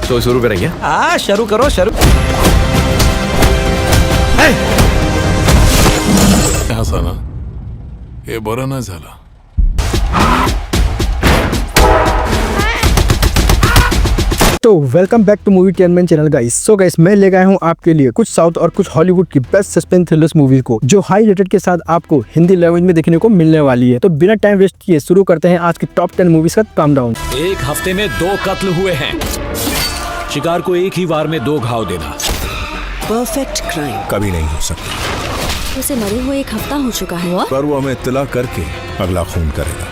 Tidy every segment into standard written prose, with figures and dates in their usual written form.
तो शुरू करेंगे। शुरू करो शुरू। हसाना, हे बरं नाही झालं। तो welcome back to Movietainment channel guys. So guys, मैं ले गया हूँ आपके लिए कुछ साउथ और कुछ हॉलीवुड की बेस्ट सस्पेंस थ्रिलर्स मूवीज को, जो हाई रेटेड के साथ आपको हिंदी लैंग्वेज में देखने को मिलने वाली है। तो बिना टाइम वेस्ट किए शुरू करते हैं आज की टॉप 10 मूवीज का काउंटडाउन। एक हफ्ते में 2 कत्ल हुए हैं। शिकार को एक ही वार में 2 घाव देना परफेक्ट क्राइम कभी नहीं हो सकता। उसे मरे हुए 1 हफ्ता हो चुका है, पर वो हमें इत्तला करके अगला खून करेगा।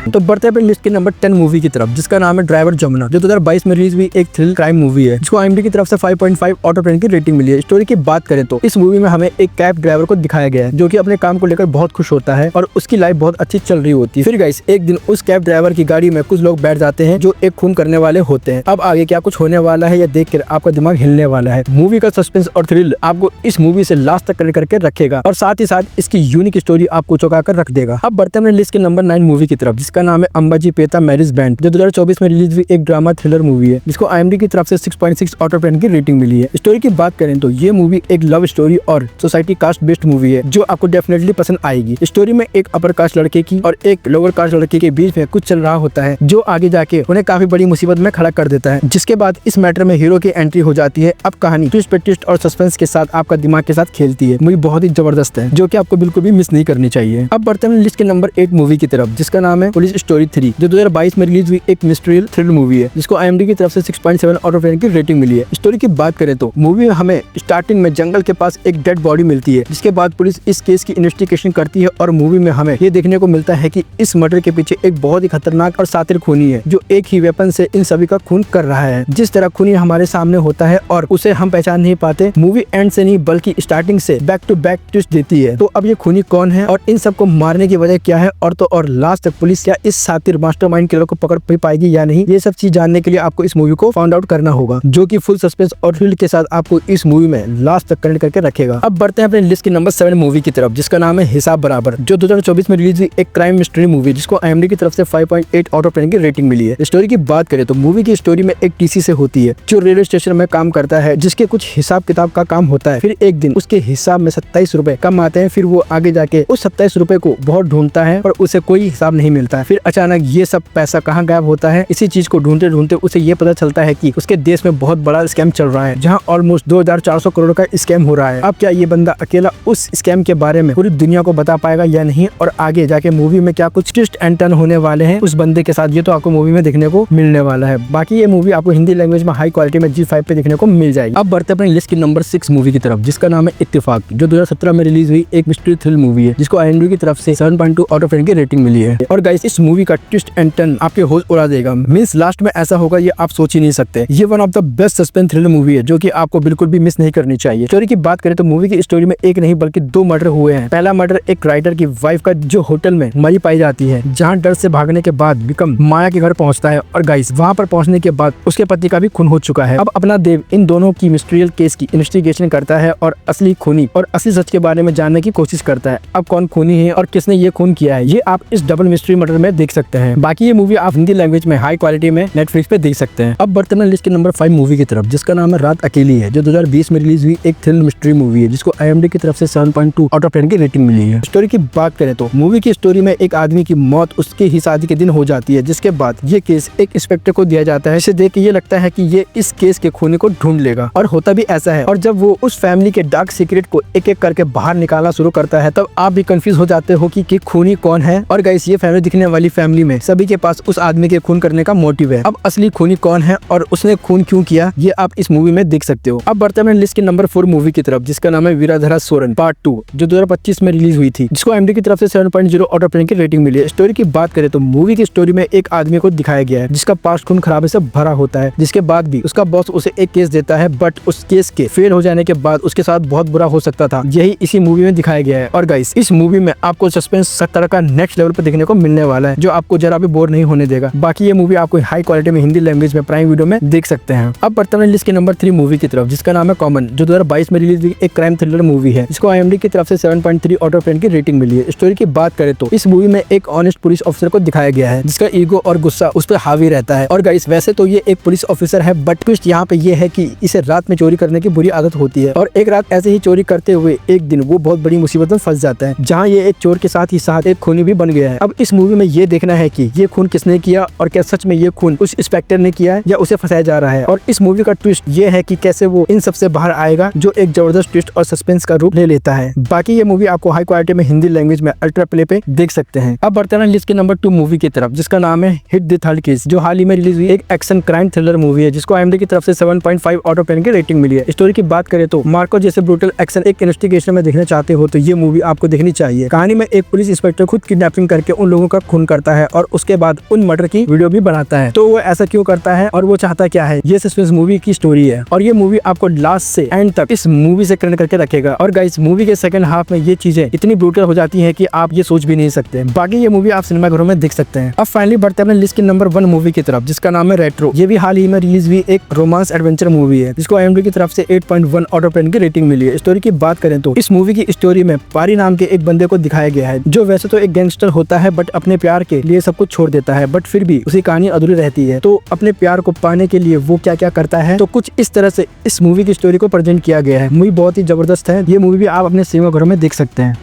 तो बढ़ते हैं अपनी लिस्ट के नंबर 10 मूवी की तरफ, जिसका नाम है ड्राइवर जमुना, जो 2022 में रिलीज हुई एक थ्रिल क्राइम मूवी है, जिसको IMDb की तरफ से 5.5 आउट ऑफ 10 की रेटिंग मिली है। स्टोरी की बात करें तो इस मूवी में हमें एक कैब ड्राइवर को दिखाया गया है, जो कि अपने काम को लेकर बहुत खुश होता है और उसकी लाइफ बहुत अच्छी चल रही होती है। फिर गाइस, एक दिन उस कैब ड्राइवर की गाड़ी में कुछ लोग बैठ जाते हैं जो एक खून करने वाले होते हैं। अब आगे क्या कुछ होने वाला है, यह देखकर आपका दिमाग हिलने वाला है। मूवी का सस्पेंस और थ्रिल आपको इस मूवी से लास्ट तक कनेक्ट करके रखेगा और साथ ही साथ इसकी यूनिक स्टोरी आपको चौंका कर रख देगा। अब बढ़ते हैं लिस्ट के नंबर 9 मूवी की तरफ, जिसका नाम है अंबाजी पेता मैरिज बैंड, जो 2024 में रिलीज हुई एक ड्रामा थ्रिलर मूवी है, जिसको IMDb की तरफ से 6.6 आउट ऑफ 10 की रेटिंग मिली है। स्टोरी की बात करें तो ये मूवी एक लव स्टोरी और सोसाइटी कास्ट बेस्ड मूवी है, जो आपको डेफिनेटली पसंद आएगी। स्टोरी में एक अपर कास्ट लड़के की और एक लोअर कास्ट लड़के के बीच में कुछ चल रहा होता है, जो आगे जाके उन्हें काफी बड़ी मुसीबत में खड़ा कर देता है, जिसके बाद इस मैटर में हीरो की एंट्री हो जाती है। अब कहानी ट्विस्ट पे ट्विस्ट और सस्पेंस के साथ आपका दिमाग के साथ खेलती है। मूवी बहुत ही जबरदस्त है, जो कि आपको बिल्कुल भी मिस नहीं करनी चाहिए। अब बढ़ते हैं लिस्ट के नंबर 8 मूवी की तरफ, जिसका नाम है पुलिस स्टोरी 3, जो 2022 में रिलीज हुई एक मिस्ट्रियल थ्रिल मूवी है, जिसको IMDb की तरफ से 6.7 आउट ऑफ 10 की रेटिंग मिली है। स्टोरी की बात करें तो मूवी में हमें स्टार्टिंग में जंगल के पास एक डेड बॉडी मिलती है, जिसके बाद पुलिस इस केस की इन्वेस्टिगेशन करती है और मूवी में हमें ये देखने को मिलता है कि इस मर्डर के पीछे एक बहुत ही खतरनाक और शातिर खूनी है, जो एक ही वेपन से इन सभी का खून कर रहा है। जिस तरह खूनी हमारे सामने होता है और उसे हम पहचान नहीं पाते, मूवी एंड से नहीं बल्कि स्टार्टिंग से बैक टू बैक ट्विस्ट देती है। तो अब ये खूनी कौन है और इन सबको मारने की वजह क्या है, और लास्ट तक पुलिस क्या इस शातिर मास्टरमाइंड किलर को पकड़ पाएगी या नहीं, ये सब चीज जानने के लिए आपको इस मूवी को फाउंड आउट करना होगा, जो कि फुल सस्पेंस और थ्रिल के साथ आपको इस मूवी में लास्ट तक कनेक्ट करके रखेगा। अब बढ़ते हैं अपने लिस्ट की नंबर 7 मूवी की तरफ, जिसका नाम है हिसाब बराबर, जो 2024 में रिलीज हुई एक क्राइम मिस्ट्री मूवी, जिसको IMDb की तरफ से 5.8 आउट ऑफ 10 की रेटिंग मिली है। स्टोरी की बात करें तो मूवी की स्टोरी में एक TC से होती है, जो रेलवे स्टेशन में काम करता है, जिसके कुछ हिसाब किताब का काम होता है। फिर एक दिन उसके हिसाब में 27 रुपए कम आते हैं। फिर वो आगे जाके उस 27 रुपए को बहुत ढूंढता है और उसे कोई हिसाब नहीं मिलता है। फिर अचानक ये सब पैसा कहाँ गायब होता है, इसी चीज को ढूंढते ढूंढते उसे ये पता चलता है कि उसके देश में बहुत बड़ा स्कैम चल रहा है, जहां ऑलमोस्ट 2400 करोड़ का स्कैम हो रहा है। अब क्या ये बंदा अकेला उस स्कैम के बारे में पूरी दुनिया को बता पाएगा या नहीं, और आगे जाके मूवी में क्या कुछ ट्विस्ट एंड टर्न होने वाले हैं उस बंदे के साथ, ये तो आपको मूवी में देखने को मिलने वाला है। बाकी ये मूवी आपको हिंदी लैंग्वेज में हाई क्वालिटी में G5 पे देखने को मिल जाएगी। अब बढ़ते अपनी लिस्ट की नंबर 6 मूवी की तरफ, जिसका नाम है इत्तेफाक, जो 2017 में रिलीज हुई एक मिस्ट्री थ्रिल मूवी है, जिसको IMDb की तरफ से 7.2 आउट ऑफ 10 की रेटिंग मिली है। और गाइस, इस मूवी का ट्विस्ट एंड टर्न आपके होश उड़ा देगा। मींस लास्ट में ऐसा होगा ये आप सोच ही नहीं सकते। ये one of the best suspense thriller movie है, जो कि आपको बिल्कुल भी मिस नहीं करनी चाहिए। स्टोरी की बात करें तो मूवी की स्टोरी में एक नहीं बल्कि 2 मर्डर हुए हैं। पहला मर्डर एक राइटर की वाइफ का, जो होटल में मरी पाई जाती है, जहां डर से भागने के बाद विक्रम माया के घर पहुंचता है और गाइस वहां पर पहुंचने के बाद उसके पति का भी खून हो चुका है। अब अपना देव इन दोनों की मिस्ट्रियल केस की इन्वेस्टिगेशन करता है और असली खूनी और असली सच के बारे में जानने की कोशिश करता है। अब कौन खूनी है और किसने ये खून किया है, ये आप इस डबल मिस्ट्री मर्डर में देख सकते हैं। बाकी ये मूवी आप हिंदी लैंग्वेज में हाई क्वालिटी में नेटफ्लिक्स पे देख सकते हैं। अब बढ़ते हैं लिस्ट के नंबर 5 मूवी की तरफ, जिसका नाम है रात अकेली है, जो 2020 में रिलीज हुई एक थ्रिल मिस्ट्री मूवी है, जिसको IMDb की तरफ से 7.2 आउट ऑफ 10 की रेटिंग मिली है। स्टोरी की बात करें तो मूवी की स्टोरी में एक आदमी की मौत उसके ही शादी के दिन हो जाती है, जिसके बाद ये केस एक इंस्पेक्टर को दिया जाता है। इसे देख के ये लगता है कि ये इस केस के खूनी को ढूंढ लेगा, और होता भी ऐसा है। और जब वो उस फैमिली के डार्क सीक्रेट को एक एक करके बाहर निकालना शुरू करता है, तब आप भी कंफ्यूज हो जाते हो कि खूनी कौन है। और गाइस, ये फैमिली दिखने वाली फैमिली में सभी के पास उस आदमी के खून करने का मोटिव है। अब असली खूनी कौन है और उसने खून क्यों किया, ये आप इस मूवी में देख सकते हो। अब बढ़ते हैं लिस्ट के नंबर 4 मूवी की तरफ, जिसका नाम है वीराधरा सोरन पार्ट 2, जो 2025 में रिलीज हुई थी, जिसको IMDb की तरफ से 7.0 आउट ऑफ 10 की रेटिंग मिली है। स्टोरी की बात करें तो मूवी की स्टोरी में एक आदमी को दिखाया गया है, जिसका पास्ट खून खराबे से भरा होता है, जिसके बाद भी उसका बॉस उसे एक केस देता है, बट उस केस के फेल हो जाने के बाद उसके साथ बहुत बुरा हो सकता था। यही इसी मूवी में दिखाया गया है। और गाइस, इस मूवी में आपको सस्पेंस 70 का नेक्स्ट लेवल पर देखने को मिलने वाला है जो आपको जरा भी बोर नहीं होने देगा। बाकी ये मूवी आपको हाई क्वालिटी में हिंदी लैंग्वेज में प्राइम वीडियो में देख सकते हैं। अब बढ़ते हैं लिस्ट के नंबर 3 मूवी की तरफ, जिसका नाम है कॉमन, जो 2022 में रिलीज हुई एक क्राइम थ्रिलर मूवी है, जिसको IMDb की तरफ से 7.3 आउट ऑफ 10 की रेटिंग मिली है। स्टोरी की बात करें तो इस मूवी में एक ऑनेस्ट पुलिस ऑफिसर को दिखाया गया है जिसका ईगो और गुस्सा उस पर हावी रहता है। और गाइस वैसे तो ये एक पुलिस ऑफिसर है, बट ट्विस्ट यहाँ पे ये है कि इसे रात में चोरी करने की बुरी आदत होती है। और एक रात ऐसे ही चोरी करते हुए एक दिन वो बहुत बड़ी मुसीबत में फंस जाता है, जहाँ ये एक चोर के साथ ही साथ एक खूनी भी बन गया है। अब इस मूवी में ये देखना है कि ये खून किसने किया और क्या सच में ये खून उस इंस्पेक्टर ने किया है या उसे फंसाया जा रहा है। और इस मूवी का ट्विस्ट ये है कि कैसे वो इन सबसे बाहर आएगा, जो एक जबरदस्त ट्विस्ट और सस्पेंस का रूप ले लेता है। बाकी ये मूवी आपको हाई क्वालिटी में हिंदी लैंग्वेज में अल्ट्रा प्ले पे देख सकते हैं। अब बढ़ते हैं लिस्ट के नंबर 2 मूवी की तरफ, जिसका नाम है हिट द थर्ड केस, जो हाल ही में रिलीज हुई एक एक्शन क्राइम थ्रिलर मूवी है, जिसको IMDb की तरफ से 7.5 आउट ऑफ 10 की रेटिंग मिली है। स्टोरी की बात करें तो मार्को जैसे ब्रूटल एक्शन एक इन्वेस्टिगेशन में देखना चाहते हो तो ये मूवी आपको देखनी चाहिए। कहानी में एक पुलिस इंस्पेक्टर खुद किडनैपिंग करके उन लोगों का खून करता है और उसके बाद उन मर्डर की वीडियो भी बनाता है। तो वो ऐसा क्यों करता है और वो चाहता क्या है, ये सस्पेंस मूवी की स्टोरी है। और ये मूवी आपको लास्ट से एंड तक इस मूवी से कनेक्ट करके रखेगा। और गाइस मूवी के सेकंड हाफ में ये चीजें इतनी ब्रूटल हो जाती है कि आप ये सोच भी नहीं सकते। बाकी ये मूवी आप सिनेमाघरों में देख सकते हैं। अब फाइनली बढ़ते हैं अपने लिस्ट के नंबर 1 मूवी की तरफ, जिसका नाम है रेट्रो। ये भी हाल ही में रिलीज हुई एक रोमांस एडवेंचर मूवी है, जिसको IMDb की तरफ से 8.1 आउट ऑफ 10 की रेटिंग मिली है। स्टोरी की बात करें तो इस मूवी की स्टोरी में पारी नाम के एक बंदे को दिखाया गया है, जो वैसे तो एक गैंगस्टर होता है बट अपने प्यार के लिए सब कुछ छोड़ देता है, बट फिर भी उसकी कहानी अधूरी रहती है। तो अपने प्यार को पाने के लिए वो क्या क्या करता है, तो कुछ इस तरह से इस मूवी की स्टोरी को प्रेजेंट किया गया है। मूवी बहुत ही जबरदस्त है। ये मूवी भी आप अपने सिनेमाघरों में देख सकते हैं।